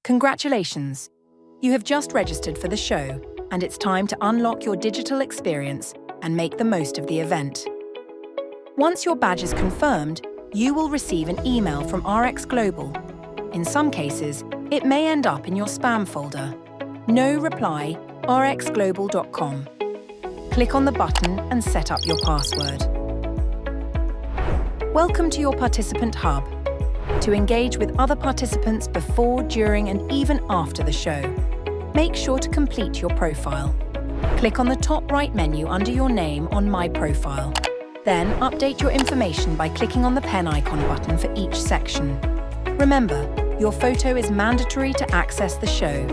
Congratulations! You have just registered for the show, and it's time to unlock your digital experience and make the most of the event. Once your badge is confirmed, you will receive an email from RX Global. In some cases, it may end up in your spam folder. No reply, rxglobal.com. Click on the button and set up your password. Welcome to your Participant Hub. To engage with other participants before, during, and even after the show, make sure to complete your profile. Click on the top right menu under your name on My Profile. Then update your information by clicking on the pen icon button for each section. Remember, your photo is mandatory to access the show.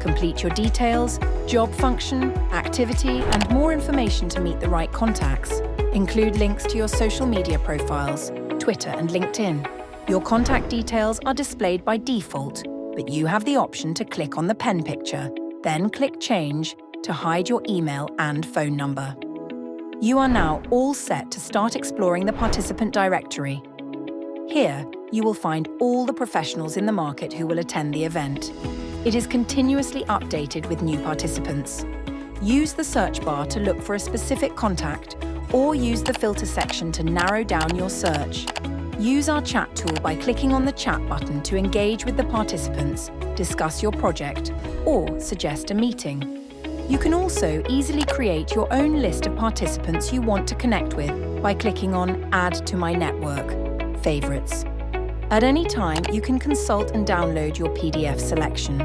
Complete your details, job function, activity, and more information to meet the right contacts. Include links to your social media profiles, Twitter and LinkedIn. Your contact details are displayed by default, but you have the option to click on the pen picture, then click Change to hide your email and phone number. You are now all set to start exploring the participant directory. Here, you will find all the professionals in the market who will attend the event. It is continuously updated with new participants. Use the search bar to look for a specific contact, or use the filter section to narrow down your search. Use our chat tool by clicking on the chat button to engage with the participants, discuss your project, or suggest a meeting. You can also easily create your own list of participants you want to connect with by clicking on Add to My Network, Favorites. At any time, you can consult and download your PDF selection.